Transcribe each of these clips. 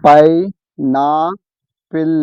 Pineapple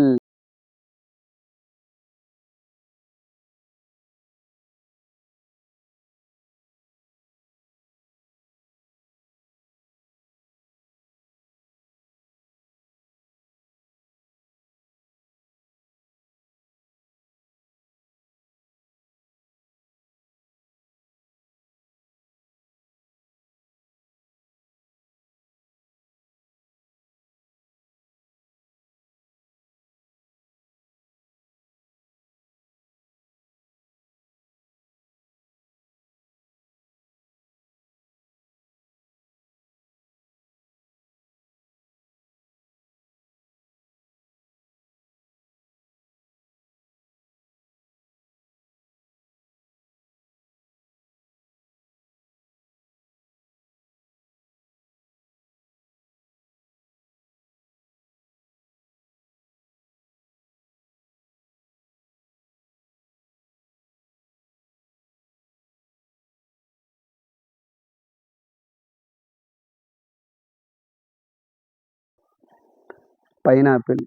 pineapple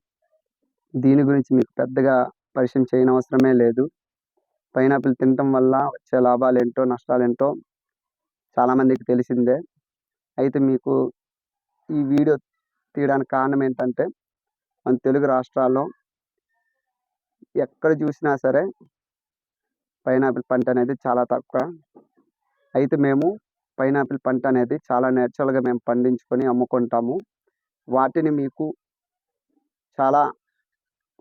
దీని గురించి మీకు పెద్దగా పరిచయం చేయనవసరమే లేదు. పైనాపిల్ తినటం వల్ల వచ్చే లాభాలేంటో నష్టాలేంటో చాలామందికి తెలిసిందే. అయితే మీకు ఈ వీడియో తీయడానికి కారణం ఏంటంటే మన తెలుగు రాష్ట్రాల్లో ఎక్కడ చూసినా సరే పైనాపిల్ పంట అనేది చాలా తక్కువ. అయితే మేము పైనాపిల్ పంట అనేది చాలా నేచురల్గా మేము పండించుకొని అమ్ముకుంటాము. వాటిని మీకు చాలా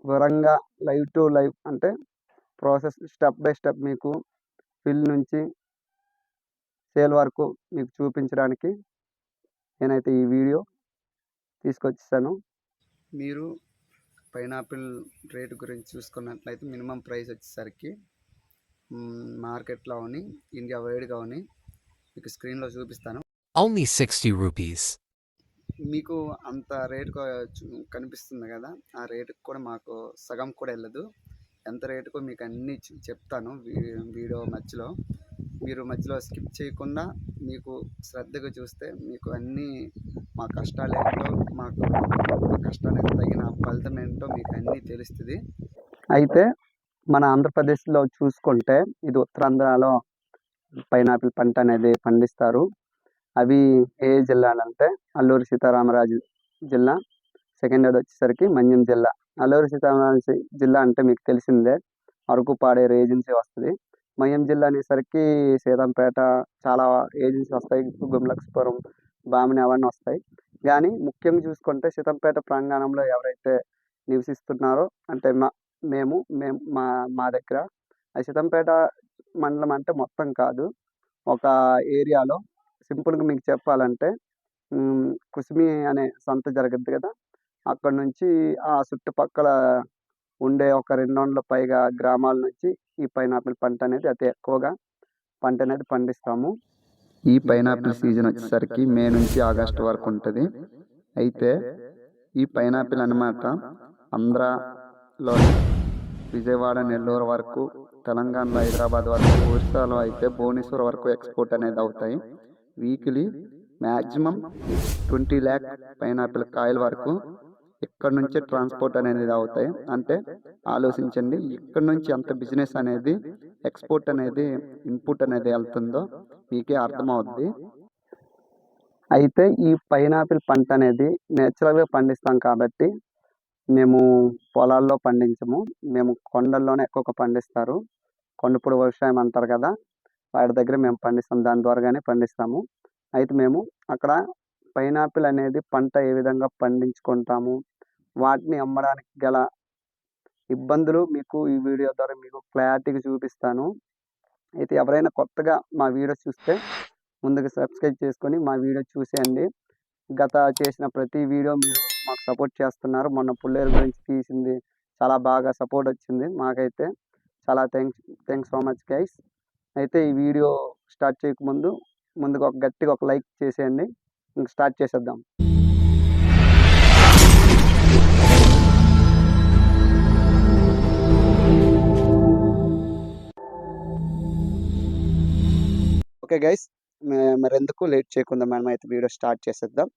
వివరంగా లైవ్ టు లైవ్ అంటే ప్రాసెస్ స్టెప్ బై స్టెప్ మీకు ఫిల్ నుంచి సేల్ వరకు మీకు చూపించడానికి నేనైతే ఈ వీడియో తీసుకొచ్చేసాను. మీరు పైనాపిల్ రేటు గురించి చూసుకున్నట్లయితే మినిమం ప్రైస్ వచ్చేసరికి మార్కెట్లోని ఇండియా వైడ్గాని మీకు స్క్రీన్లో చూపిస్తాను. Only 60 rupees. మీకు అంత రేటు కనిపిస్తుంది కదా, ఆ రేటుకి కూడా మాకు సగం కూడా వెళ్ళదు. ఎంత రేటుకో మీకు అన్నీ చెప్తాను వీడియో మధ్యలో. మీరు మధ్యలో స్కిప్ చేయకుండా మీకు శ్రద్ధగా చూస్తే మీకు అన్నీ మా కష్టాలు ఏంటో, మాకు కష్టానికి తగిన ఫలితం ఏంటో మీకు అన్నీ తెలుస్తుంది. అయితే మన ఆంధ్రప్రదేశ్లో చూసుకుంటే ఇది ఉత్తరాంధ్రలో పైనాపిల్ పంట అనేది పండిస్తారు. అవి ఏ జిల్లాలంటే అల్లూరి సీతారామరాజు జిల్లా, సెకండ్ వచ్చేసరికి మన్యం జిల్లా. అల్లూరి సీతారామరాజు జిల్లా అంటే మీకు తెలిసిందే, అరకు పాడేరు ఏజెన్సీ వస్తుంది. మన్యం జిల్లా అనేసరికి సీతంపేట చాలా ఏజెన్సీ వస్తాయి, గుమలక్ష్పురం, బామిని అవన్నీ వస్తాయి. కానీ ముఖ్యంగా చూసుకుంటే సీతంపేట ప్రాంగణంలో ఎవరైతే నివసిస్తున్నారో అంటే మేము మా దగ్గర సీతంపేట మండలం అంటే మొత్తం కాదు, ఒక ఏరియాలో సింపుల్గా మీకు చెప్పాలంటే కుసుమి అనే సంత జరుగుద్ది కదా, అక్కడ నుంచి ఆ చుట్టుపక్కల ఉండే ఒక 200 పైగా గ్రామాల నుంచి ఈ పైనాపిల్ పంట అనేది అతి ఎక్కువగా పంట అనేది పండిస్తాము. ఈ పైనాపిల్ సీజన్ వచ్చేసరికి మే నుంచి ఆగస్టు వరకు ఉంటుంది. అయితే ఈ పైనాపిల్ అన్నమాట ఆంధ్రాలో విజయవాడ, నెల్లూరు వరకు, తెలంగాణలో హైదరాబాద్ వరకు, ఒరిస్సాలో అయితే భువనేశ్వర్ వరకు ఎక్స్పోర్ట్ అనేది అవుతాయి. వీక్లీ మ్యాక్సిమం 20 lakh పైనాపిల్ కాయల వరకు ఇక్కడ నుంచే ట్రాన్స్పోర్ట్ అనేది అవుతాయి. అంటే ఆలోచించండి, ఇక్కడ నుంచి అంత బిజినెస్ అనేది, ఎక్స్పోర్ట్ అనేది, ఇన్పుట్ అనేది వెళ్తుందో మీకే అర్థమవుద్ది. అయితే ఈ పైనాపిల్ పంట అనేది నేచురల్గా పండిస్తాం కాబట్టి మేము పొలాల్లో పండించము, మేము కొండల్లోనే ఎక్కువగా పండిస్తారు. కొండపొడి వ్యవసాయం అంటారు కదా, వాటి దగ్గర మేము పండిస్తాం, దాని ద్వారాగానే పండిస్తాము. అయితే మేము అక్కడ పైనాపిల్ అనేది పంట ఏ విధంగా పండించుకుంటాము, వాటిని అమ్మడానికి గల ఇబ్బందులు మీకు ఈ వీడియో ద్వారా మీకు క్లారిటీగా చూపిస్తాను. అయితే ఎవరైనా కొత్తగా మా వీడియో చూస్తే ముందుగా సబ్స్క్రైబ్ చేసుకొని మా వీడియో చూసేయండి. గత చేసిన ప్రతి వీడియో మీరు మాకు సపోర్ట్ చేస్తున్నారు. మొన్న పుల్లేరు గురించి తీసింది చాలా బాగా సపోర్ట్ వచ్చింది మాకైతే. చాలా థ్యాంక్స్ సో మచ్ గైస్. అయితే ఈ వీడియో స్టార్ట్ చేయకముందు ముందుగా గట్టిగా ఒక లైక్ చేసేయండి. ఇంక స్టార్ట్ చేసేద్దాం. ఓకే గైస్, మరెందుకు లేట్ చేయకుండా మనం అయితే వీడియో స్టార్ట్ చేసేద్దాం.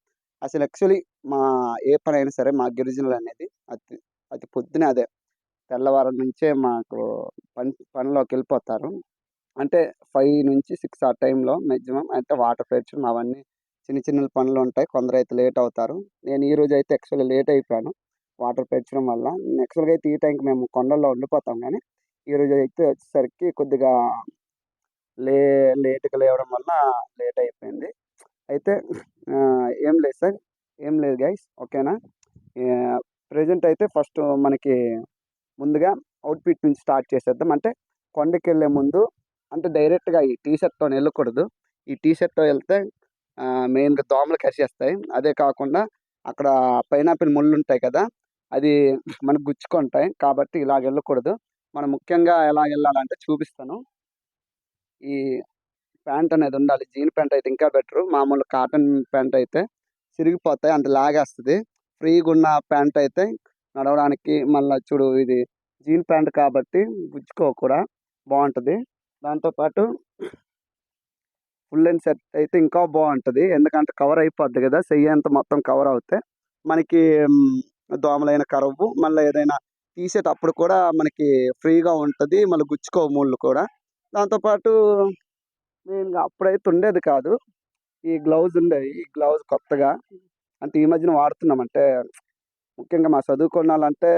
అసలు యాక్చువల్లీ మా ఏ పనైనా సరే మా గిరిజనులు అనేది అతి అతి పొద్దునే అదే తెల్లవారం నుంచే మాకు పనిలోకి వెళ్ళిపోతారు. అంటే 5-6 ఆ టైంలో మాక్సిమం అంటే వాటర్ పేర్చడం అవన్నీ చిన్న చిన్న పనులు ఉంటాయి. కొందరైతే లేట్ అవుతారు. నేను ఈరోజు అయితే యాక్చువల్లీ లేట్ అయిపోయాను వాటర్ పేర్చడం వల్ల. యాక్చువల్‌గా అయితే ఈ టైంకి మేము కొండల్లో ఉండిపోతాం గానీ, ఈరోజు అయితే వచ్చేసరికి కొద్దిగా లే లేట్‌గా లేవడం వల్ల లేట్ అయిపోయింది. అయితే ఏం లేదు సార్. ఏం లేదు గైస్ ఓకేనా? ప్రెజెంట్ అయితే ఫస్ట్ మనకి ముందుగా అవుట్‌ఫిట్ నుంచి స్టార్ట్ చేసేద్దాం. అంటే కొండకెళ్ళే ముందు అంటే డైరెక్ట్‌గా ఈ టీ షర్ట్‌తోని వెళ్ళకూడదు. ఈ టీ షర్ట్‌తో వెళ్తే మెయిన్‌గా దోమలు కరిచేస్తాయి. అదే కాకుండా అక్కడ పైనాపిల్ ముళ్ళుంటాయి కదా! అది మనకు గుచ్చుకుంటాయి. కాబట్టి ఇలాగ వెళ్ళకూడదు. మనం ముఖ్యంగా ఎలాగెళ్ళాలంటే చూపిస్తాను. ఈ ప్యాంట్ అనేది ఉండాలి. జీన్ ప్యాంట్ అయితే ఇంకా బెటరు. మామూలు కాటన్ ప్యాంట్ అయితే చిరిగిపోతాయి. అంటే లాగేస్తది. ఫ్రీగున్న ప్యాంట్ అయితే నడవడానికి మళ్ళా చూడు ఇది జీన్ ప్యాంట్ కాబట్టి గుచ్చుకోవు కూడా బావుంటది. దాంతో పాటు ఫుల్ లెంత్ షర్ట్ అయితే ఇంకా బావుంటది. ఎందుకంటే కవర్ అయిపోద్ది గదా! చెయ్యంతా మొత్తం కవర్ అవుతే మనకి దోమలైనా కరవ్వు. మళ్ళా ఏదైనా తీసేటప్పుడు కూడా మనకి ఫ్రీగా ఉంటది. మళ్ళీ గుచ్చుకోవు ముళ్ళు కూడా. దాంతో పాటు మెయిన్‌గా అప్పుడైతే ఉండేది కాదు. ఈ గ్లౌజ్ ఉండేవి. ఈ గ్లౌజ్ కొత్తగా అంటే ఈ మధ్యన వాడుతున్నాం. అంటే ముఖ్యంగా మా చదువుకున్నోళ్ళంటే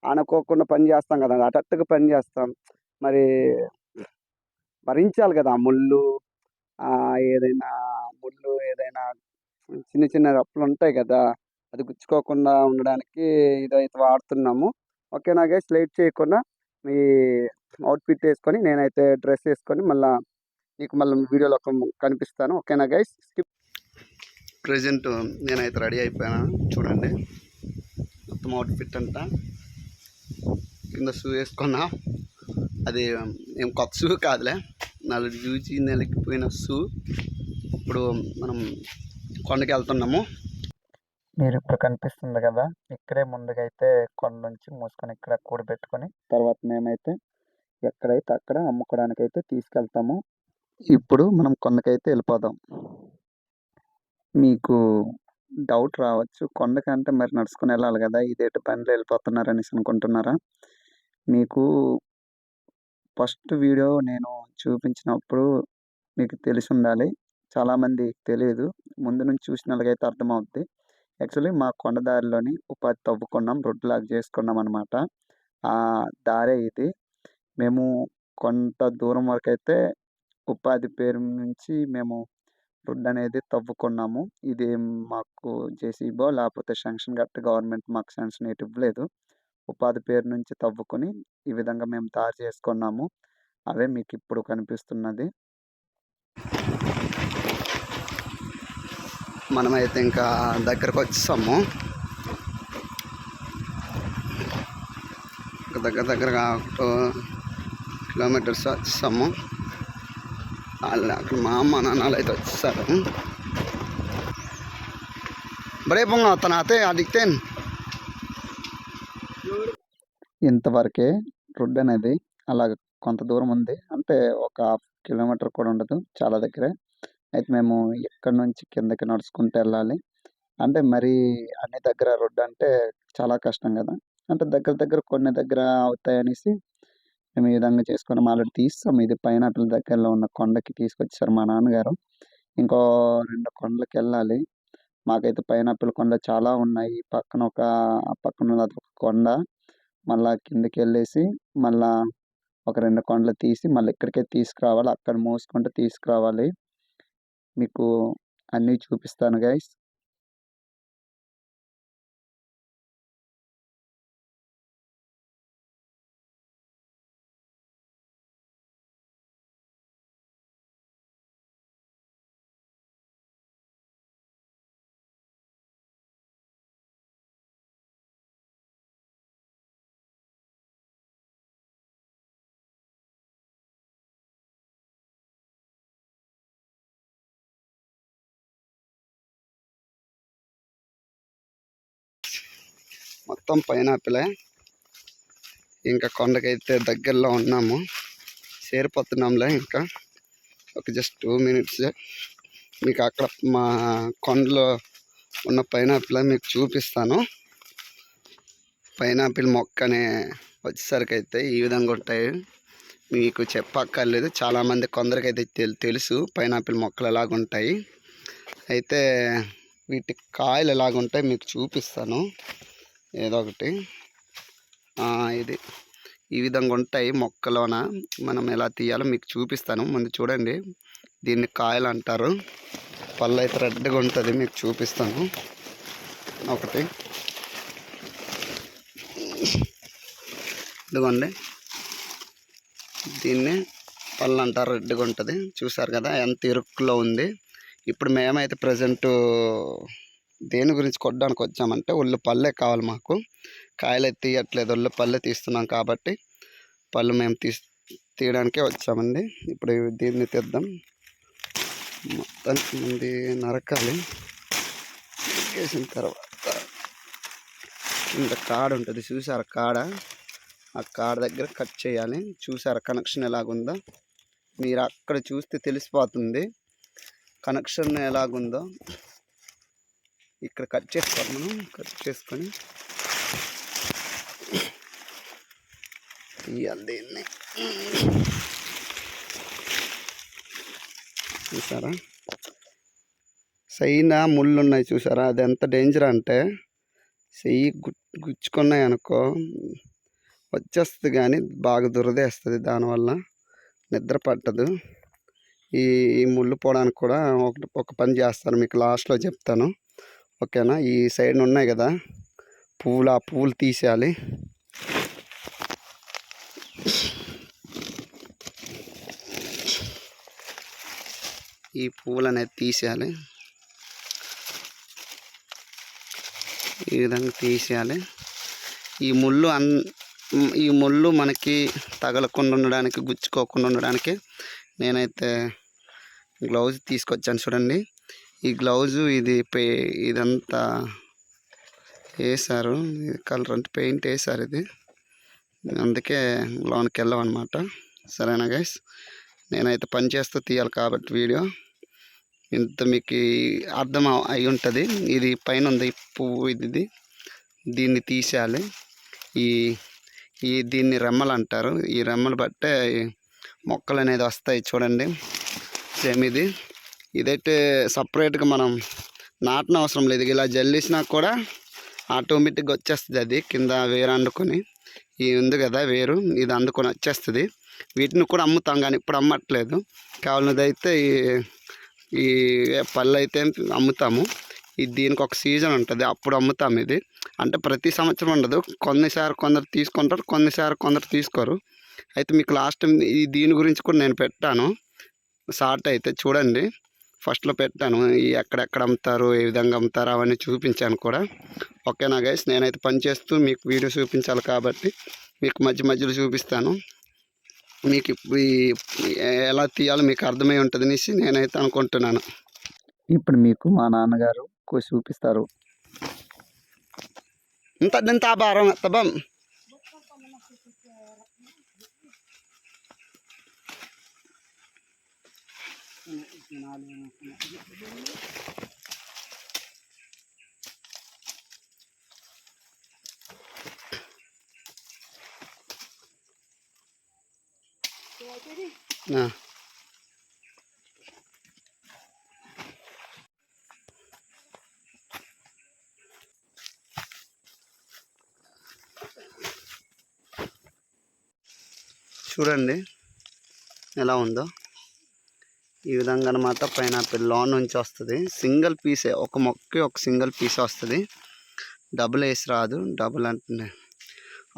అనుకోకుండా పని చేస్తాం గదా! హఠాత్తుగా పని చేస్తాం. మరి భరించాలి గదా! ఆ ముళ్ళు ఏదైనా ముళ్ళు ఏదైనా చిన్న చిన్న రప్పులుంటాయి గదా! అది గుచ్చుకోకుండా ఉండడానికి ఇదైతే వాడుతున్నాము. ఓకేనా గైస్ లేట్ చేయకుండా మీ అవుట్‌ఫిట్ ఏసుకొని నేనైతే డ్రెస్ ఏసుకొని మీకు మళ్ళా వీడియోలో కనిపిస్తాను. ఓకేనా గైస్? ప్రెజెంట్ నేనైతే రెడీ అయిపోయాను. చూడండి. మొత్తం అవుట్‌ఫిట్ అంతా. కింద షూ ఏసుకున్నా. అది ఏం కొత్త షూ కాదులే. నలిగిపోయిన షూ. ఇప్పుడు మనం కొండకెళ్తున్నాము. మీరిప్పుడు కనిపిస్తుంది గదా! ఇక్కడే ముందుగా అయితే కొండ నుంచి మూసుకొని ఇక్కడ కూడబెట్టుకొని తర్వాత మేమైతే ఎక్కడైతే అక్కడ అమ్ముకోవడానికైతే తీసుకెళ్తాము. ఇప్పుడు మనం కొండకైతే వెళ్ళిపోదాం. మీకు డౌట్ రావచ్చు. కొండకంటే మరి నడుచుకొని వెళ్ళాలి గదా! ఇదేంటి బండిలో వెళ్ళిపోతున్నారనేసి అనుకుంటున్నారా? మీకు ఫస్ట్ వీడియో నేను చూపించినప్పుడు మీకు తెలిసుండాలి. చాలామందికి తెలీదు. ముందు నుంచి చూసినోళ్ళకైతే అర్థమవుద్ది. యాక్చువల్లీ మా కొండ దారిలోని ఉపాధి తవ్వుకున్నాం. రోడ్డులాగా చేసుకున్నామనమాట. ఆ దారే ఇది. మేము కొంత దూరం వరకైతే ఉపాధి పేరు నుంచి మేము రోడ్డనేది తవ్వుకున్నాము. ఇది మాకు జేసీబో లేకపోతే శాంక్షన్ గట్ట గవర్నమెంట్ మాకు శాంక్షన్ ఏటి ఇవ్వలేదు. ఉపాధి పేరు నుంచి తవ్వుకొని ఈ విధంగా మేము దారి చేసుకున్నాము. అవే మీకిప్పుడు కనిపిస్తున్నది. మనమైతే ఇంకా దగ్గరకొచ్చేసాము. దగ్గరగా 2 కిలోమీటర్స్ వచ్చేసాము. అక్కడ మా అమ్మ నాన్నలు అయితే వచ్చేసారు. బడే పొంగ తనాతే అడిగితే ఇంతవరకే రోడ్డు అనేది అలాగ కొంత దూరం ఉంది. అంటే ఒక 1/2 కిలోమీటర్ కూడా ఉండదు. చాలా దగ్గరే. అయితే మేము ఇక్కడి నుంచి కిందకి నడుచుకుంటూ వెళ్ళాలి. అంటే మరీ అన్ని దగ్గర రోడ్డు అంటే చాలా కష్టం కదా! అంటే దగ్గర కొన్ని దగ్గర అవుతాయనేసి మేము ఈ విధంగా చేసుకున్నాం. ఆల్రెడీ తీసేసాం. ఇది పైనాపిల్ దగ్గరలో ఉన్న కొండకి తీసుకొచ్చేసారు మా నాన్నగారు. ఇంకో 2 కొండలకెళ్ళాలి. మాకైతే పైనాపిల్ కొండలు చాలా ఉన్నాయి. ఆ పక్కన అదొక కొండ. మళ్ళా కిందకెళ్ళేసి మళ్ళా ఒక 2 కొండలు తీసి మళ్ళీ ఇక్కడికే తీసుకురావాలి. అక్కడ మోసుకుంటూ తీసుకురావాలి. మీకు అన్నీ చూపిస్తాను గైస్. మొత్తం పైనాపిలే. ఇంకా కొండకైతే దగ్గరలో ఉన్నాము. చేరిపోతున్నాంలే ఇంకా. ఒక జస్ట్ 2 మినిట్స్. మీకు అక్కడ మా కొండలో ఉన్న పైనాపిల్ మీకు చూపిస్తాను. పైనాపిల్ మొక్కనే వచ్చేసరికి అయితే ఈ విధంగా ఉంటాయి. మీకు చెప్పక్కర్లేదు, చాలామంది కొందరికైతే తెలుసు పైనాపిల్ మొక్కలు ఎలాగుంటాయి. అయితే వీటి కాయలు ఎలాగుంటాయి మీకు చూపిస్తాను. ఏదో ఒకటి ఇది ఈ విధంగా ఉంటాయి. మొక్కలోన మనం ఎలా తీయాలో మీకు చూపిస్తాను. ముందు చూడండి, దీన్ని కాయలు అంటారు. పళ్ళు అయితే రెడ్గా ఉంటుంది, మీకు చూపిస్తాను. ఒకటి ఇదిగోండి, దీన్ని పళ్ళు అంటారు, రెడ్గా ఉంటుంది. చూసారు కదా ఎంత ఇరుక్కులో ఉంది. ఇప్పుడు మేమైతే ప్రజెంటు దేని గురించి కొట్టడానికి వచ్చామంటే ఒళ్ళు పళ్ళే కావాలి మాకు. కాయలు అయితే తీయట్లేదు, ఒళ్ళు పళ్ళే తీస్తున్నాం కాబట్టి పళ్ళు మేము తీయడానికే వచ్చామండి. ఇప్పుడు దీన్ని తీద్దాం. మొత్తానికి ముందు నరకాలి. వేసిన తర్వాత కింద కాడ ఉంటుంది చూసారా, కాడ ఆ కాడ దగ్గర కట్ చేయాలి. చూసారా కనెక్షన్ ఎలాగుందో, మీరు అక్కడ చూస్తే తెలిసిపోతుంది కనెక్షన్ ఎలాగుందో. ఇక్కడ కట్ చేసుకోవాలి, మనం కట్ చేసుకొని తీయాలి దీన్ని. చూసారా సైన ముళ్ళు ఉన్నాయి చూసారా, అది ఎంత డేంజర్ అంటే చెయ్యి గుచ్చుకున్నాయి అనుకో వచ్చేస్తుంది, కానీ బాగా దురదేస్తుంది. దానివల్ల నిద్ర పట్టదు. ఈ ముళ్ళు పోవడానికి కూడా ఒక పని చేస్తాను, మీకు లాస్ట్లో చెప్తాను, ఓకేనా. ఈ సైడ్ ఉన్నాయి కదా పువ్వులు, ఆ పువ్వులు తీసేయాలి. ఈ పువ్వులు అనేది తీసేయాలి, ఈ విధంగా తీసేయాలి. ఈ ముళ్ళు మనకి తగలకుండా ఉండడానికి, గుచ్చుకోకుండా ఉండడానికి నేనైతే గ్లౌజ్ తీసుకొచ్చాను. చూడండి, ఈ గ్లౌజు ఇదంతా వేసారు, కలర్ అంటే పెయింట్ వేసారు, ఇది అందుకే లోనికి వెళ్ళామన్నమాట. సరేనా గైస్, నేనైతే పని చేస్తూ తీయాలి కాబట్టి వీడియో ఇంత మీకు అర్థం అయి ఉంటుంది. ఇది పైన ఉంది పువ్వు, ఇది దీన్ని తీసేయాలి. దీన్ని రెమ్మలు అంటారు. ఈ రెమ్మలు బట్టే మొక్కలు అనేది వస్తాయి. చూడండి సేమ్ ఇదైతే సపరేట్గా మనం నాటన అవసరం లేదు. ఇలా జల్లేసినా కూడా ఆటోమేటిక్గా వచ్చేస్తుంది. అది కింద వేరు అందుకొని, ఈ ఉంది కదా వేరు, ఇది అందుకొని వచ్చేస్తుంది. వీటిని కూడా అమ్ముతాం, కానీ ఇప్పుడు అమ్మట్లేదు. కావాలన్నదైతే ఈ పళ్ళు అయితే అమ్ముతాము. దీనికి ఒక సీజన్ ఉంటుంది, అప్పుడు అమ్ముతాము. ఇది అంటే ప్రతి సంవత్సరం ఉండదు, కొన్నిసారి కొందరు తీసుకుంటారు, కొన్నిసారి కొందరు తీసుకోరు. అయితే మీకు లాస్ట్ టైం దీని గురించి కూడా నేను పెట్టాను షార్ట్, అయితే చూడండి. ఫస్ట్లో పెట్టాను ఎక్కడెక్కడ అమ్ముతారు, ఏ విధంగా అమ్ముతారు అవన్నీ చూపించాను కూడా. ఓకేనా గైస్, నేనైతే పని చేస్తూ మీకు వీడియో చూపించాలి కాబట్టి మీకు మధ్య మధ్యలో చూపిస్తాను. మీకు ఎలా తీయాలో మీకు అర్థమై ఉంటుంది అనేసి నేనైతే అనుకుంటున్నాను. ఇప్పుడు మీకు మా నాన్నగారు చూపిస్తారు. ఇంత భారం తబం చూడండి ఎలా ఉందో. ఈ విధంగా అన్నమాట పైనాపిల్ లోన్ నుంచి వస్తుంది. సింగిల్ పీసే, ఒక మొక్కకి ఒక సింగిల్ పీస్ వస్తుంది. డబుల్ వేసి రాదు, డబుల్ అంటే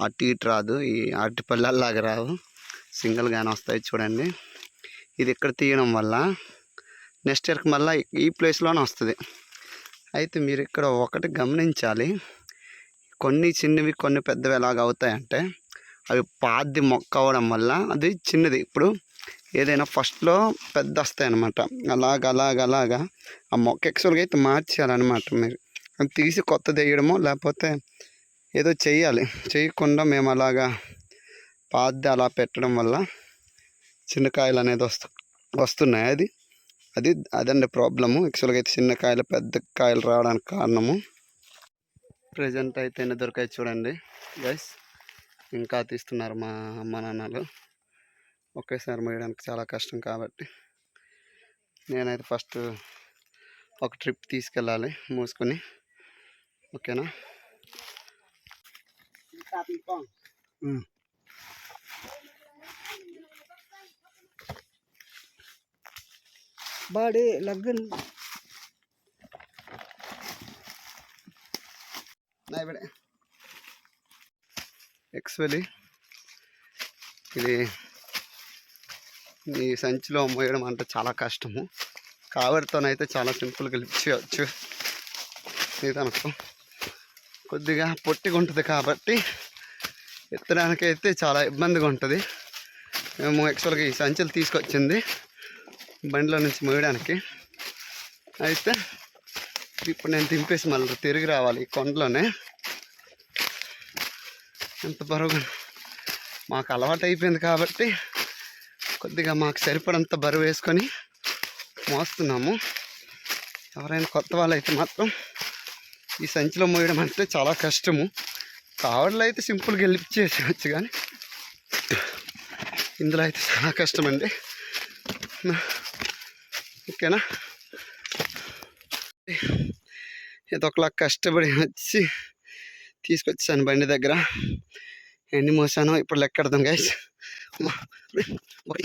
అటు ఇటు రాదు, ఈ అరటి పళ్ళలాగా రావు, సింగిల్గానే వస్తాయి. చూడండి, ఇది ఇక్కడ తీయడం వల్ల నెక్స్ట్ ఇయర్కి మళ్ళీ ఈ ప్లేస్లోనే వస్తుంది. అయితే మీరు ఇక్కడ ఒకటి గమనించాలి, కొన్ని చిన్నవి కొన్ని పెద్దవి ఎలాగ అవుతాయంటే అవి పాది మొక్క అవ్వడం వల్ల అది చిన్నది. ఇప్పుడు ఏదైనా ఫస్ట్లో పెద్ద వస్తాయి అన్నమాట. అలాగా ఆ మొక్క యాక్చువల్గా అయితే మార్చేయాలన్నమాట. మీరు అది తీసి కొత్తది వేయడమో లేకపోతే ఏదో చెయ్యాలి. చేయకుండా మేము అలాగా పాది అలా పెట్టడం వల్ల చిన్నకాయలు అనేది వస్తున్నాయి. అదండి ప్రాబ్లము. యాక్చువల్గా అయితే చిన్న కాయలు పెద్ద కాయలు రావడానికి కారణము. ప్రజెంట్ అయితే ఎన్ని దొరికాయి చూడండి గైస్. ఇంకా తీస్తున్నారు మా అమ్మ నాన్నలు. ఒకేసారి మోయడానికి చాలా కష్టం కాబట్టి నేనైతే ఫస్ట్ ఒక ట్రిప్ తీసుకెళ్ళాలి మూసుకొని. ఓకేనా? బాడీ లగ్గన్ యాక్చువల్లీ ఇది ఈ సంచిలో మోయడం అంటే చాలా కష్టము. కావడితోనైతే చాలా సింపుల్గా గెలిపించవచ్చు. ఇదనుకో కొద్దిగా పొట్టిగా ఉంటుంది కాబట్టి ఎత్తడానికైతే చాలా ఇబ్బందిగా ఉంటుంది. మేము యాక్చువల్గా ఈ సంచులు తీసుకొచ్చింది బండిలో నుంచి మోయడానికి. అయితే ఇప్పుడు నేను దింపేసి మళ్ళీ తిరిగి రావాలి ఈ కొండలోనే. ఎంత బరువు మాకు అలవాటు అయిపోయింది కాబట్టి కొద్దిగా మాకు సరిపడంత బరువు వేసుకొని మోస్తున్నాము. ఎవరైనా కొత్త వాళ్ళు అయితే మాత్రం ఈ సంచిలో మోయడం అంటే చాలా కష్టము. కావడలో అయితే సింపుల్గా గెలిపించేసేయచ్చు, కానీ ఇందులో అయితే చాలా కష్టమండి. ఓకేనా? ఇది ఒకలా కష్టపడి వచ్చి తీసుకొచ్చాను బండి దగ్గర. ఎన్ని మోసానో ఇప్పుడు లెక్కెడదాం గైస్. 1 2 3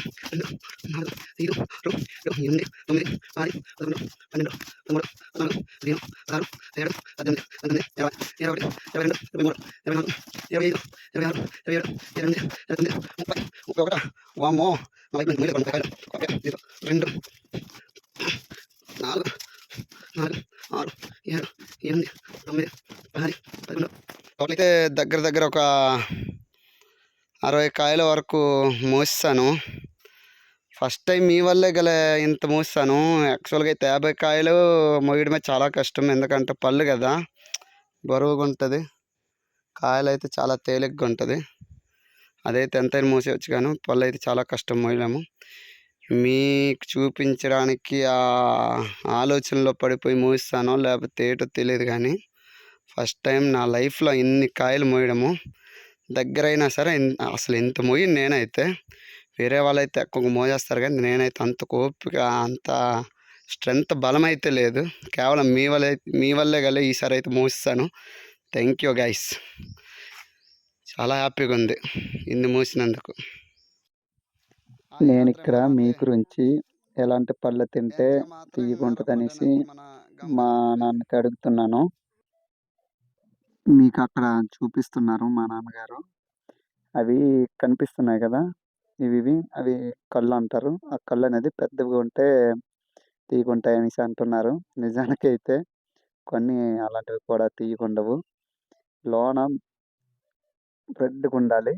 4 5 6 7 8 9 10 11 12 13 14 15 16 17 18 20 21 22 23 24 25 26 27 28 29 30 వామ్మో 40 2 4 6 7 8 9 10 11 అయితే దగ్గర ఒక 60 కాయల వరకు మోస్తాను. ఫస్ట్ టైం మీ వల్లే గల ఇంత మోస్తాను. యాక్చువల్గా అయితే 50 కాయలు మోయడమే చాలా కష్టం. ఎందుకంటే పళ్ళు కదా, బరువుగా ఉంటుంది. కాయలు అయితే చాలా తేలిగ్గా ఉంటుంది. అదైతే ఎంతైనా మోసేయచ్చు, కానీ పళ్ళు అయితే చాలా కష్టం మోయలేము. మీకు చూపించడానికి ఆ ఆలోచనలో పడిపోయి మోస్తానో లేకపోతే ఏటో తెలియదు, కానీ ఫస్ట్ టైం నా లైఫ్లో ఇన్ని కాయలు మోయడము. దగ్గరైనా సరే అసలు ఇంత మోయను నేనైతే. వేరే వాళ్ళైతే ఎక్కువ మోసేస్తారు, కానీ నేనైతే అంత ఓపిక అంత స్ట్రెంత్ బలం అయితే లేదు. కేవలం మీ వల్లే గల ఈసారి అయితే మోస్తాను. Thank you guys. చాలా హ్యాపీగా ఉంది ఇన్ని మోసినందుకు. నేను ఇక్కడ మీ గురించి ఎలాంటి పళ్ళు తింటే తీయగుంటుంది అనేసి మా నాన్నకి అడుగుతున్నాను. మీకు అక్కడ చూపిస్తున్నారు మా నాన్నగారు. అవి కనిపిస్తున్నాయి కదా, అవి కళ్ళు అంటారు. ఆ కళ్ళు అనేది పెద్దగా ఉంటే తీయగుంటాయి అనేసి అంటున్నారు. నిజానికి అయితే కొన్ని అలాంటివి కూడా తీయగుండవు. లోన రెడ్గా ఉండాలి.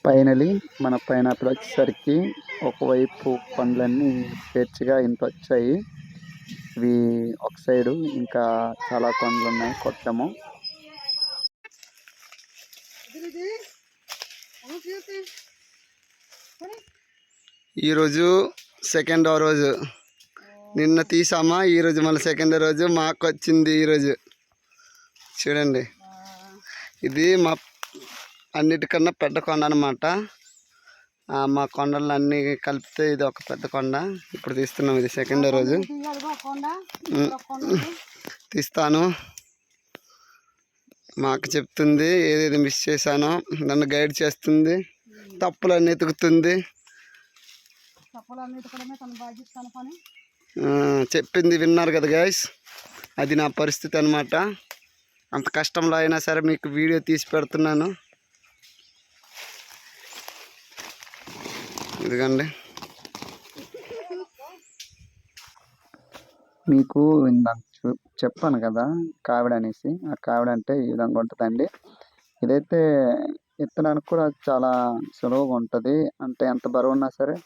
ఫైనలీ మన పైనాపిల్ వచ్చేసరికి ఒకవైపు పండ్లన్నీ స్వేచ్ఛగా ఇంత వచ్చాయి. ఇవి ఒక సైడు ఇంకా చాలా పండ్లు ఉన్నాయి కొట్టము. ఈరోజు సెకండ్ రోజు. నిన్న తీసామా, ఈరోజు మళ్ళీ సెకండ్ రోజు మాకు వచ్చింది ఈరోజు. చూడండి, ఇది మా అన్నిటికన్నా పెద్ద కొండ అనమాట. మా కొండలు అన్నీ కలిపితే ఇది ఒక పెద్ద కొండ. ఇప్పుడు తీస్తున్నాం, ఇది సెకండ్ రోజు. తీస్తాను. మా అక్క చెప్తుంది ఏదేది మిస్ చేశానో, నన్ను గైడ్ చేస్తుంది, తప్పులన్నీ ఎతుకుతుంది. చెప్పింది విన్నారు కదా గైస్, అది నా పరిస్థితి అనమాట. అంత కష్టంలో అయినా సరే మీకు వీడియో తీసి పెడుతున్నాను. ఇదిగండి, మీకు ఇందాక చెప్పాను కదా కావిడ అనేసి. ఆ కావిడ అంటే ఈ విధంగా ఉంటుందండి. ఇదైతే ఎత్తడానికి కూడా చాలా సులువుగా ఉంటుంది. అంటే ఎంత బరువు ఉన్నా సరే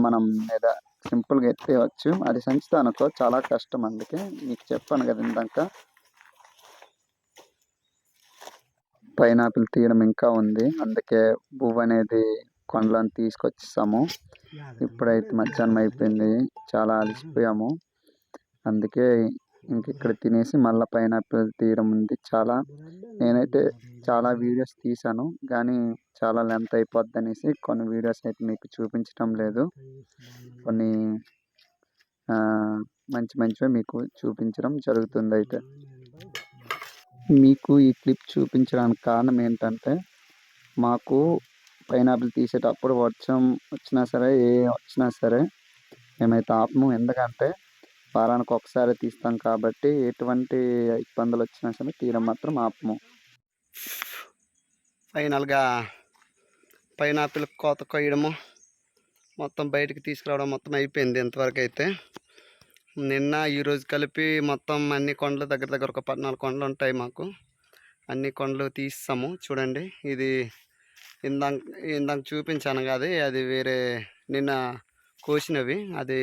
మనం మీద సింపుల్గా ఎత్తేయవచ్చు. అది సంచితో అనుకో చాలా కష్టం. అందుకే మీకు చెప్పాను కదా ఇందాక. పైనాపిల్ తీయడం ఇంకా ఉంది, అందుకే పువ్వు అనేది కొండలను తీసుకొచ్చేసాము. ఇప్పుడైతే మధ్యాహ్నం అయిపోయింది, చాలా అలసిపోయాము. అందుకే ఇంక ఇక్కడ తినేసి మళ్ళీ పైనాపిల్ తీయడం ఉంది చాలా. నేనైతే చాలా వీడియోస్ తీసాను, కానీ చాలా లెంత్ అయిపోద్ది అనేసి కొన్ని వీడియోస్ అయితే మీకు చూపించడం లేదు. కొన్ని మంచి మంచివి మీకు చూపించడం జరుగుతుంది. అయితే మీకు ఈ క్లిప్ చూపించడానికి కారణం ఏంటంటే, మాకు పైనాపిల్ తీసేటప్పుడు వర్షం వచ్చినా సరే, ఏ వచ్చినా సరే మేమైతే ఆపము. ఎందుకంటే వారానికి ఒకసారి తీస్తాం కాబట్టి ఎటువంటి ఇబ్బందులు వచ్చినా సరే తీయడం మాత్రం ఆపము. ఫైనల్గా పైనాపిల్ కోత కొయ్యడము మొత్తం బయటికి తీసుకురావడం మొత్తం అయిపోయింది ఇంతవరకు అయితే. నిన్న ఈరోజు కలిపి మొత్తం అన్ని కొండలు దగ్గర దగ్గర ఒక 14 కొండలు ఉంటాయి మాకు. అన్ని కొండలు తీస్తాము. చూడండి, ఇది ఇందాక ఇందాక చూపించాను కదా, అది వేరే నిన్న కోసినవి. అది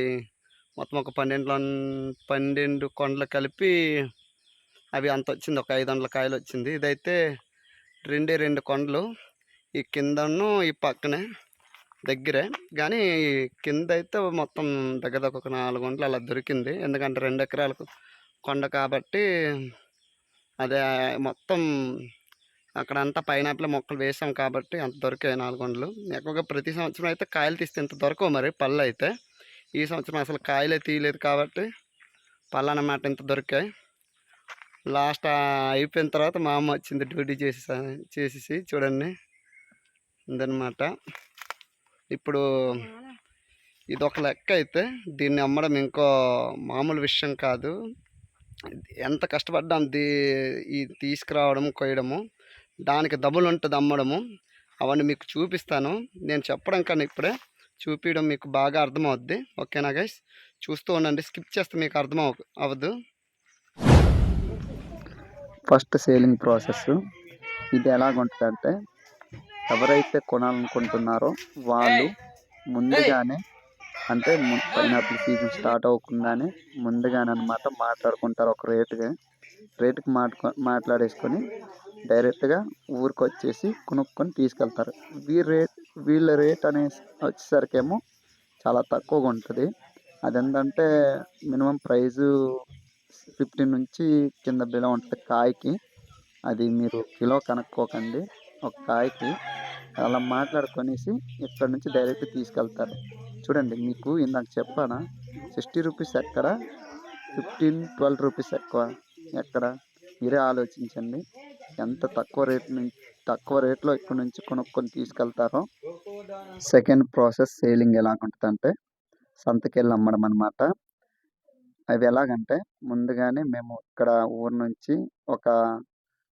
మొత్తం ఒక 12 కొండలు కలిపి అవి అంత వచ్చింది, ఒక 500 కాయలు వచ్చింది. ఇదైతే 2 కొండలు, ఈ కిందను ఈ పక్కనే దగ్గరే. కానీ కింద అయితే మొత్తం దగ్గర దగ్గర ఒక 4 గుంటలు అలా దొరికింది. ఎందుకంటే 2 ఎకరాలకు కొండ కాబట్టి అదే మొత్తం అక్కడంతా పైనాపిల్ మొక్కలు వేసాం కాబట్టి అంత దొరికాయి 4 గుంటలు. ఎక్కువగా ప్రతి సంవత్సరం అయితే కాయలు తీస్తే ఇంత దొరకవు మరి పళ్ళు అయితే. ఈ సంవత్సరం అసలు కాయలే తీయలేదు కాబట్టి పళ్ళు అన్నమాట ఇంత దొరికాయి. లాస్ట్ అయిపోయిన తర్వాత మా అమ్మ వచ్చింది డ్యూటీ చేసేసి చూడండి ఇదన్నమాట. ఇప్పుడు ఇది ఒక లెక్క అయితే దీన్ని అమ్మడం ఇంకో మామూలు విషయం కాదు. ఎంత కష్టపడ్డాం ఈ తీసుకురావడం కొయ్యడము, దానికి డబుల్ ఉంటుంది అమ్మడము. అవన్నీ మీకు చూపిస్తాను. నేను చెప్పడం కన్నా ఇప్పుడే చూపించడం మీకు బాగా అర్థమవుద్ది. ఓకేనా గైస్, చూస్తూ ఉండండి, స్కిప్ చేస్తే మీకు అర్థం అవ్వదు. ఫస్ట్ సేలింగ్ ప్రాసెస్ ఇది ఎలాగుంటుందంటే, ఎవరైతే కొనాలనుకుంటున్నారో వాళ్ళు ముందుగానే, అంటే పైనాపిల్ సీజన్ స్టార్ట్ అవ్వకుండానే ముందుగానే అనమాట మాట్లాడుకుంటారు. ఒక రేటుకి మాట్లాడేసుకొని డైరెక్ట్గా ఊరికి వచ్చేసి కొనుక్కొని తీసుకెళ్తారు. వీళ్ళ రేట్ అనేసి వచ్చేసరికేమో చాలా తక్కువగా ఉంటుంది. అదేంటంటే మినిమం ప్రైజు 15 నుంచి కింద బిలో ఉంటుంది కాయకి. అది మీరు కిలో కనుక్కోకండి, ఒక కాయకి అలా మాట్లాడుకొనేసి ఇక్కడ నుంచి డైరెక్ట్ తీసుకెళ్తారు. చూడండి, మీకు ఇందాక చెప్పానా 60 రూపీస్ ఎక్కడ, 15-12 రూపీస్ ఎక్కడ, మీరే ఆలోచించండి. ఎంత తక్కువ రేట్లో ఇక్కడ నుంచి కొనుక్కొని తీసుకెళ్తారో. సెకండ్ ప్రాసెస్ సేలింగ్ ఎలాగుంటుందంటే, సంతకెళ్ళి అమ్మడం అనమాట. అవి ఎలాగంటే, ముందుగానే మేము ఇక్కడ ఊరు నుంచి ఒక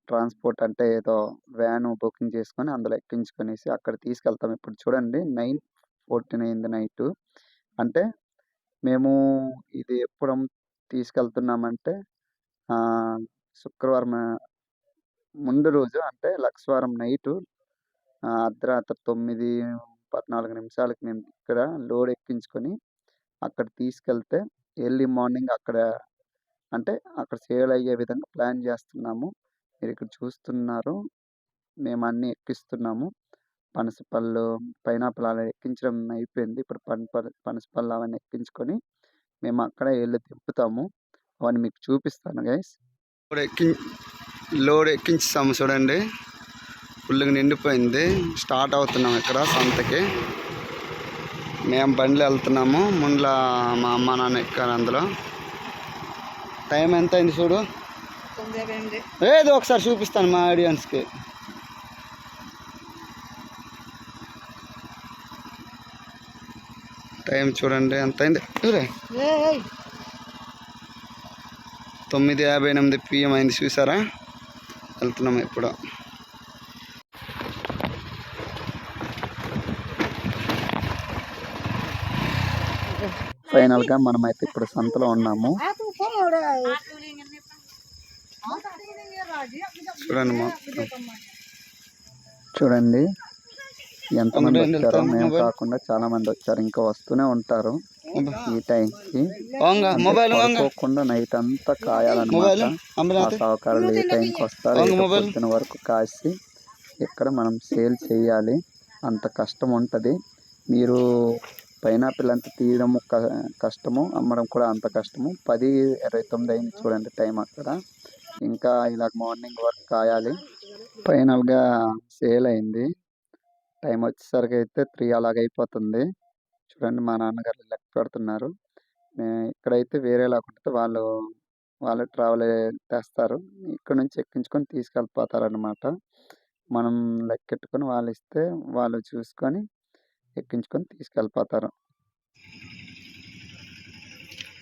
ట్రాన్స్పోర్ట్ అంటే ఏదో వ్యాన్ బుకింగ్ చేసుకొని అందులో ఎక్కించుకొనేసి అక్కడ తీసుకెళ్తాం. ఇప్పుడు చూడండి 9:14 అయింది నైటు. అంటే మేము ఇది ఎప్పుడు తీసుకెళ్తున్నామంటే శుక్రవారం ముందు రోజు, అంటే లక్షవారం నైటు అర్ధరాత్రి 9:14 మేము ఇక్కడ లోడ్ ఎక్కించుకొని అక్కడ తీసుకెళ్తే ఎర్లీ మార్నింగ్ అక్కడ సేల్ అయ్యే విధంగా ప్లాన్ చేస్తున్నాము. మీరు ఇక్కడ చూస్తున్నారు, మేము అన్నీ ఎక్కిస్తున్నాము. పనసపళ్ళు, పైనాపిల్ అలా ఎక్కించడం అయిపోయింది. ఇప్పుడు పనసపళ్ళు అవన్నీ ఎక్కించుకొని మేము అక్కడ వెళ్ళి తిప్పుతాము. అవన్నీ మీకు చూపిస్తాను గైస్. ఇప్పుడు లోడ్ ఎక్కించాము చూడండి, ఫుల్గా నిండిపోయింది. స్టార్ట్ అవుతున్నాం ఇక్కడ సంతకి. మేము బండిలో వెళ్తున్నాము, ముందులో మా అమ్మ నాన్న ఎక్కారు అందులో. టైం ఎంత అయింది చూడు, ఏదో ఒకసారి చూపిస్తాను మా ఆడియన్స్కి. టైం చూడండి ఎంత అయింది, 9:58 PM అయింది. చూసారా, వెళ్తున్నాము ఇప్పుడు. ఫైనల్గా మనమైతే ఇప్పుడు సంతలో ఉన్నాము. చూడండి చూడండి ఎంతమంది వచ్చారో. మేము కాకుండా చాలా మంది వచ్చారు, ఇంకా వస్తూనే ఉంటారు ఈ టైంకి. పడుకోకుండా నైట్ అంతా కాయాలన్నమాట. ఆ సహకారాలు ఏ టైంకి వస్తారు, పొద్దున వరకు కాసి ఇక్కడ మనం సేల్ చేయాలి. అంత కష్టం ఉంటుంది. మీరు పైనాపిల్ అంతా తీయడం కష్టము, అమ్మడం కూడా అంత కష్టము. 10:29 అయింది చూడండి టైం అక్కడ. ఇంకా ఇలా మార్నింగ్ వరకు కాయాలి. ఫైనల్గా సేల్ అయింది. టైం వచ్చేసరికి అయితే 3 అలాగ అయిపోతుంది. చూడండి మా నాన్నగారు లెక్క పెడుతున్నారు. ఇక్కడైతే వేరేలాగా ఉంటుంది, వాళ్ళు ట్రావెల్ తెస్తారు, ఇక్కడ నుంచి ఎక్కించుకొని తీసుకెళ్ళిపోతారనమాట. మనం లెక్కెట్టుకొని వాళ్ళు ఇస్తే వాళ్ళు చూసుకొని ఎక్కించుకొని తీసుకెళ్ళిపోతారు.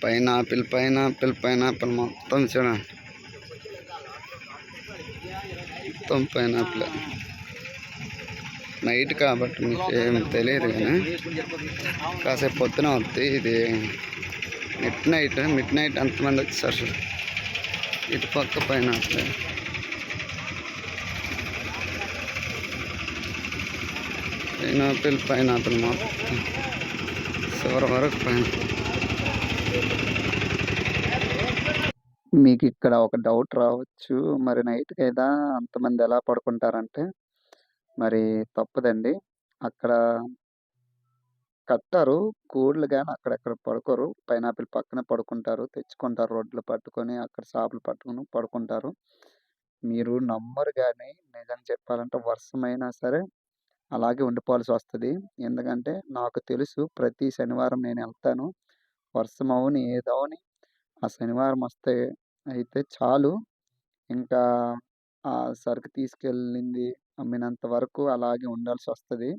పైనాపిల్ పైనాపిల్ పైనాపిల్ మొత్తం చూడండి, మొత్తం పైనాపిల్. నైట్ కాబట్టి మీకు ఏమి తెలియదు, కానీ కాసేపు పొద్దున వద్ది. ఇది మిడ్ నైట్ అంతమంది వచ్చేసారు. ఇటు పక్క పైనాపిల్, పైనాపిల్ మొత్తం చివరి వరకు పైనాపిల్. మీకు ఇక్కడ ఒక డౌట్ రావచ్చు, మరి నైట్ కదా అంతమంది ఎలా పడుకుంటారంటే, మరి తప్పదండి. అక్కడ కట్టారు గూడ్లు, కానీ అక్కడెక్కడ పడుకోరు. పైనాపిల్ పక్కనే పడుకుంటారు, తెచ్చుకుంటారు రోడ్లు పట్టుకొని, అక్కడ షాపులు పట్టుకొని పడుకుంటారు. మీరు నమ్మరు, కానీ నిజం చెప్పాలంటే వర్షమైనా సరే అలాగే ఉండిపోవాల్సి వస్తుంది. ఎందుకంటే నాకు తెలుసు, ప్రతి శనివారం నేను వెళ్తాను. వర్షం అవని ఏదవని ఆ శనివారం వస్తే అయితే చాలు, ఇంకా ఆ సరుకు తీసుకెళ్ళింది అమ్మినంత వరకు అలాగే ఉండాల్సి వస్తుంది.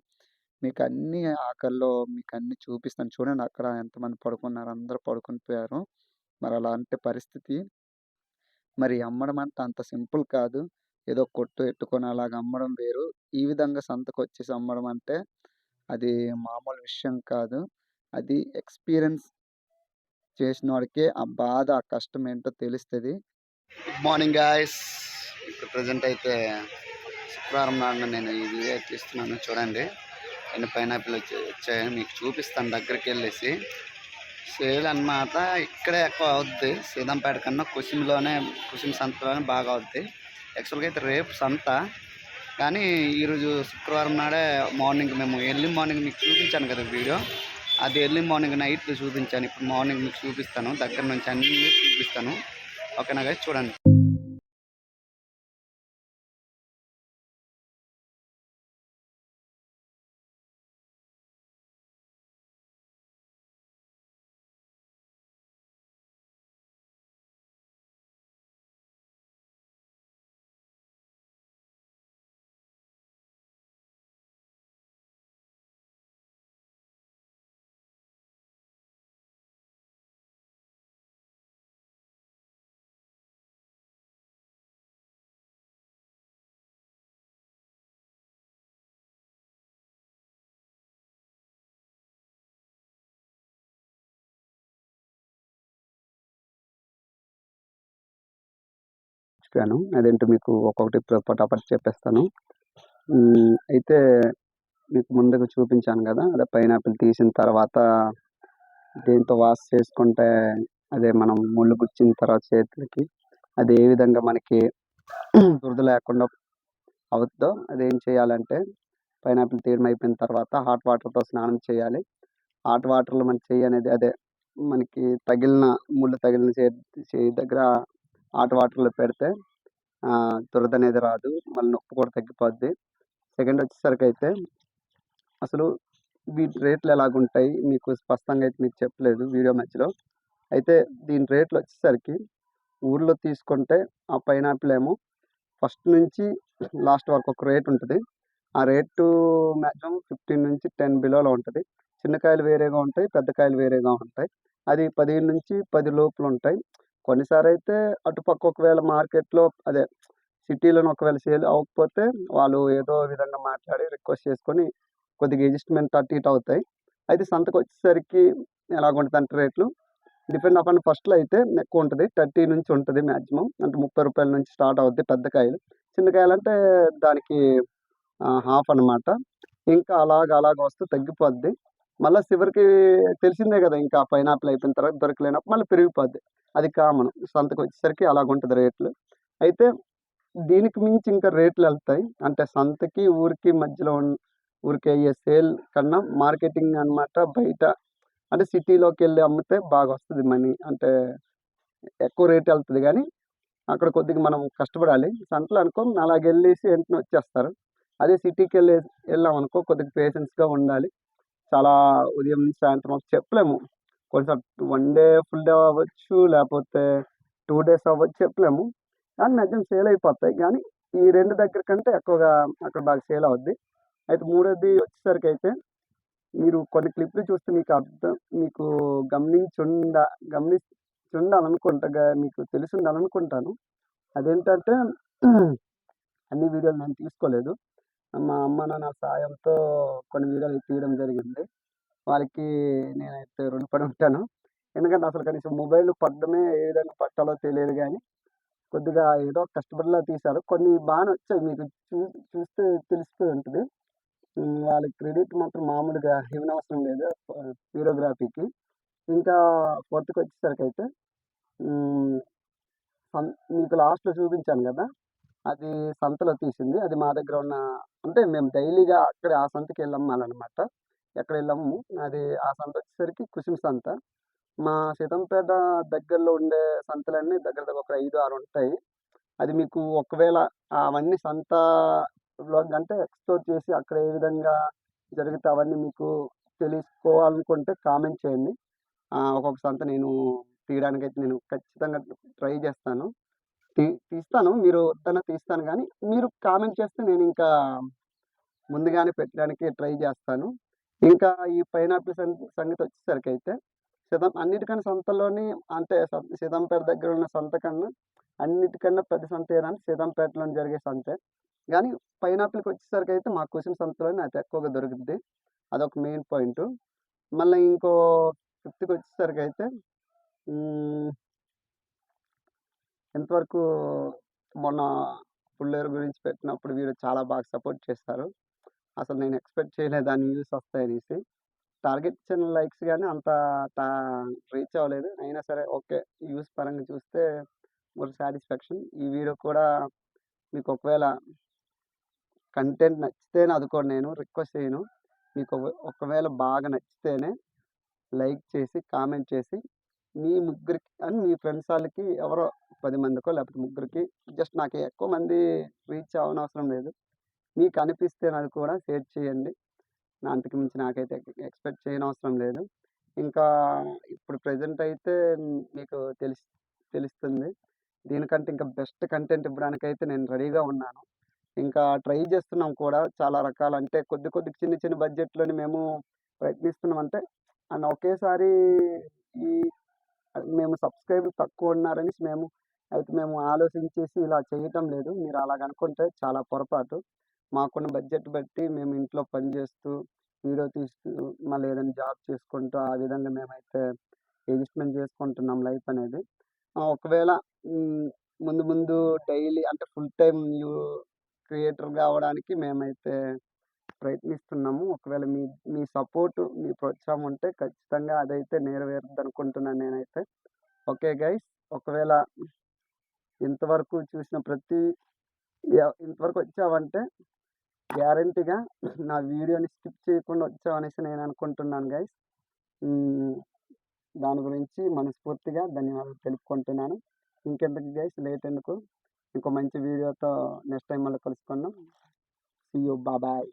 మీకు అన్ని ఆకల్లో మీకు అన్ని చూపిస్తాను. చూడండి అక్కడ ఎంతమంది పడుకున్నారు, అందరూ పడుకొని పోయారు. మరి అలాంటి పరిస్థితి. మరి అమ్మడం అంటే అంత సింపుల్ కాదు, ఏదో కొట్టు ఎట్టుకొని అలాగ అమ్మడం వేరు. ఈ విధంగా సంతకు వచ్చేసి అమ్మడం అంటే అది మామూలు విషయం కాదు. అది ఎక్స్పీరియన్స్ చేసిన వాడికే ఆ బాధ, ఆ కష్టం ఏంటో తెలుస్తుంది. Good morning guys. ఇప్పుడు ప్రజెంట్ అయితే శుక్రవారం నాడున నేను ఈ వీడియో తీస్తున్నాను. చూడండి ఎన్ని పైనాపిల్ వచ్చాయని మీకు చూపిస్తాను దగ్గరికి వెళ్ళేసి. సేల్ అన్నమాట ఇక్కడే ఎక్కువ అవుద్ది, సీతంపేట కన్నా కుసిం సంతలోనే బాగా అవుద్ది. యాక్చువల్గా అయితే రేపు సంత, కానీ ఈరోజు శుక్రవారం నాడే మార్నింగ్ మేము ఎర్లీ మార్నింగ్ మీకు చూపించాను కదా వీడియో, అది ఎర్లీ మార్నింగ్ నైట్ చూపించాను. ఇప్పుడు మార్నింగ్ మీకు చూపిస్తాను, దగ్గర నుంచి అన్నీ చూపిస్తాను. ఓకేనా గైస్, చూడండి. అదేంటో మీకు ఒక్కొక్కటి పటాపట్ చెప్పేస్తాను. అయితే మీకు ముందుకు చూపించాను కదా, అదే పైనాపిల్ తీసిన తర్వాత దీంతో వాష్ చేసుకుంటే, అదే మనం ముళ్ళు గుచ్చిన తర్వాత చేతులకి అది ఏ విధంగా మనకి దురద లేకుండా అవుతుందో, అదేం చేయాలంటే పైనాపిల్ తీయడం అయిపోయిన తర్వాత హాట్ వాటర్తో స్నానం చేయాలి. హాట్ వాటర్లో మన చెయ్యి అనేది, అదే మనకి ముళ్ళు తగిలిన చేయి దగ్గర హాట్ వాటర్లో పెడితే దురద అనేది రాదు. మళ్ళీ నొప్పి కూడా తగ్గిపోద్ది. సెకండ్ వచ్చేసరికైతే అసలు వీటి రేట్లు ఎలాగుంటాయి మీకు స్పష్టంగా అయితే మీకు చెప్పలేదు వీడియో మధ్యలో. అయితే దీని రేట్లు వచ్చేసరికి ఊర్లో తీసుకుంటే ఆ పైనాపిల్ ఏమో ఫస్ట్ నుంచి లాస్ట్ వరకు ఒక రేట్ ఉంటుంది. ఆ రేటు మ్యాక్సిమం 15-10 బిలోలో ఉంటుంది. చిన్న కాయలు వేరేగా ఉంటాయి, పెద్ద కాయలు వేరేగా ఉంటాయి. అది 15-10 లోపల ఉంటాయి. కొన్నిసార్లు అయితే అటుపక్క ఒకవేళ మార్కెట్లో అదే సిటీలోనే ఒకవేళ సేల్ అవ్వకపోతే వాళ్ళు ఏదో విధంగా మాట్లాడి రిక్వెస్ట్ చేసుకొని కొద్దిగా అడ్జస్ట్మెంట్ అటు ఇటు అవుతాయి. అయితే సంతకు వచ్చేసరికి ఎలాగుంటుందంటే రేట్లు డిపెండ్ అపాన్ ఫస్ట్‌లో అయితే ఎక్కువ ఉంటది. 30 నుంచి ఉంటది మాక్సిమం. అంటే రూ. 30 నుంచి స్టార్ట్ అవుద్ది పెద్ద కాయలు. చిన్న కాయలంటే దానికి హాఫ్ అనమాట. ఇంకా అలాగ వస్తూ తగ్గిపోద్ది. మళ్ళా చివరికి తెలిసిందే గదా! ఇంకా పైనాపిల్ అయిపోయిన తర్వాత దొరకలేనప్పుడు మళ్ళీ పెరిగిపోద్ది. అది కామన్. సంతకొచ్చేసరికి అలాగుంటది రేట్లు. అయితే దీనికి మించి ఇంకా రేట్లెళ్తాయి. అంటే సంతకి, ఊరికి మధ్యలో ఊరికే అయ్యే సేల్ కన్నా మార్కెటింగ్ అనమాట బయట అంటే సిటీలోకెళ్ళి అమ్మితే బాగొస్తది మనీ. అంటే ఎక్కువ రేట్ ఎళ్తది గానీ, అక్కడ కొద్దిగా మనం కష్టపడాలి. సంతలో అనుకో అలాగెళ్ళేసి వెంటనే వచ్చేస్తారు. అదే ఎళ్ళామనుకో కొద్దిగా పేషెన్స్‌గా ఉండాలి. చాలా ఉదయం నుంచి సాయంత్రం వరకు చెప్పలేము. కొన్నిసార్లు 1 డే ఫుల్ డే అవ్వచ్చు, లేపోతే 2 డేస్ అవ్వచ్చు చెప్పలేము. కానీ మాక్సిమం సేల్ అయిపోతాయి. గానీ, ఈ 2 దగ్గర కంటే ఎక్కువగా అక్కడ బాగా సేల్ అవుద్ది. అయితే మూడోది వచ్చేసరికైతే మీరు కొన్ని క్లిప్‌లు చూస్తే మీకు గమనించుండ గమనించుండాలనుకుంటా. మీకు తెలిసుండాలనుకుంటాను. అదేంటంటే అన్ని వీడియోలు నేను తీసుకోలేదు. మా అమ్మ, నాన్న సాయంతో కొన్ని వీడియోలు తీయడం జరిగింది. వాళ్ళకి నేనైతే రుణపడి ఉంటాను. ఎందుకంటే అసలు కనీసం మొబైల్ పడ్డమే ఏ విధంగా పట్టాలో తెలియదు గానీ, కొద్దిగా ఏదో కష్టపడిలా తీశారు. కొన్ని బానే వచ్చాయి. మీకు చూస్తే తెలిసిపోయి ఉంటది. వాళ్ళకి క్రెడిట్ మాత్రం మామూలుగా ఇవ్వనవసరం లేదు వీడియోగ్రఫీకి. ఇంకా ఫోర్త్‌కొచ్చేసరికైతే హ్మ్. మీకు లాస్ట్‌లో చూపించాను గదా! అది సంతలో తీసింది. అది మా దగ్గర ఉన్న అంటే మేము డైలీగా అక్కడే ఆ సంతకెళ్ళి అమ్మాలనమాట. ఎక్కడెళ్ళము. అది ఆ సంతొచ్చేసరికి కుసుమ సంత. మా సీతంపేట దగ్గరలో ఉండే సంతలన్నీ దగ్గర దగ్గర ఒక 5, 6 ఉంటాయి. అది మీకు ఒకవేళ అవన్నీ సంతలో అంటే ఎక్స్‌ప్లోర్ చేసి అక్కడ ఏ విధంగా జరిగితే అవన్నీ మీకు తెలుసుకోవాలనుకుంటే కామెంట్ చేయండి. ఒక్కొక్క సంత నేను తీయడానికైతే నేను ఖచ్చితంగా ట్రై చేస్తాను. తీస్తాను. మీరు వద్దన్నా తీస్తాను గానీ, మీరు కామెంట్ చేస్తే నేనింకా ముందుగానే పెట్టడానికి ట్రై జేస్తాను. ఇంకా ఈ పైనాపిల్ సంగతొచ్చేసరికైతే అన్నిటికన్నా సంతల్లోని అంటే సీతంపేట దగ్గర ఉన్న సంత కన్నా అన్నిటికన్నా పెద్ద సంత ఏదంటే సీతంపేటలోని జరిగే సంతే. గానీ పైనాపిల్‌కొచ్చేసరికైతే మా కుసుమ సంతలోనే అతి ఎక్కువగా దొరుకుద్ది. అదొక మెయిన్ పాయింటు. మళ్ళా ఇంకో ఫిఫ్త్‌కొచ్చేసరికైతే హ్మ్. ఎంతవరకు మొన్న పుల్లేరు గురించి పెట్టినప్పుడు వీడియో చాలా బాగా సపోర్ట్ చేశారు. అసలు నేను ఎక్స్‌పెక్ట్ చేయలేదు దాని వ్యూస్ వస్తాయనేసి. టార్గెట్ ఇచ్చిన లైక్స్ గాని అంత టా రీచ్ అవ్వలేదు. అయినా సరే ఓకే. వ్యూస్ పరంగా చూస్తే ఒక సాటిస్ఫాక్షన్. ఈ వీడియో కూడా మీకు ఒకవేళ కంటెంట్ నచ్చితేనే అది కూడా నేను రిక్వెస్ట్ చేయను. మీకు ఒకవేళ బాగా నచ్చితేనే లైక్ చేసి, కామెంట్ చేసి మీ ముగ్గురికి మీ ఫ్రెండ్స్ ఆళ్ళకి ఎవరో 10 మందికో లేకపోతే ముగ్గురికి జస్ట్ నాకు ఎక్కువ మంది రీచ్ అవ్వనవసరం లేదు. మీకు అనిపిస్తే అది కూడా షేర్ చేయండి. నా అంతకు మించి నాకైతే ఎక్స్‌పెక్ట్ చేయనవసరం లేదు. ఇంకా ఇప్పుడు ప్రెజెంట్ అయితే మీకు తెలుస్తుంది. దీనికంటే ఇంకా బెస్ట్ కంటెంట్ ఇవ్వడానికైతే నేను రెడీగా ఉన్నాను. ఇంకా ట్రై చేస్తున్నాం కూడా చాలా రకాలు అంటే కొద్ది చిన్న చిన్న బడ్జెట్‌లోని మేము ప్రయత్నిస్తున్నాం. అంటే ఒకేసారి ఈ మేము సబ్‌స్క్రైబర్లు తక్కువున్నారనేసి మేము ఆలోచించేసి ఇలా చేయటం లేదు. మీరు అలాగనుకుంటే చాలా పొరపాటు. మాకున్న బడ్జెట్ బట్టి మేము ఇంట్లో పని చేస్తూ, వీడియో తీస్తూ, మళ్ళీ ఏదైనా జాబ్ చేసుకుంటూ ఆ విధంగా మేమైతే అడ్జస్ట్‌మెంట్ చేసుకుంటున్నాం లైఫ్ అనేది. ఒకవేళ హ్మ్. ముందు ముందు డైలీ అంటే ఫుల్ టైమ్ క్రియేటర్‌గా అవ్వడానికి మేమైతే ప్రయత్నిస్తున్నాము. ఒకవేళ మీ మీ సపోర్టు, మీ ప్రోత్సాహం ఉంటే ఖచ్చితంగా అదైతే నెరవేరుద్దనుకుంటున్నాను నేనైతే. Okay guys. ఒకవేళ ఇంతవరకు చూసిన ఇంతవరకు వచ్చావంటే గ్యారంటీగా నా వీడియోని స్కిప్ చేయకుండా వచ్చావనేసి నేను అనుకుంటున్నాను గైస్. హ్మ్. దాని గురించి మనస్ఫూర్తిగా ధన్యవాదాలు తెలుపుకుంటున్నాను. ఇంకెందుకు గైస్ లేట్ ఎందుకు? ఇంకో మంచి వీడియోతో నెక్స్ట్ టైం మళ్ళీ కలుసుకుందాం. సీ యూ బాబాయ్.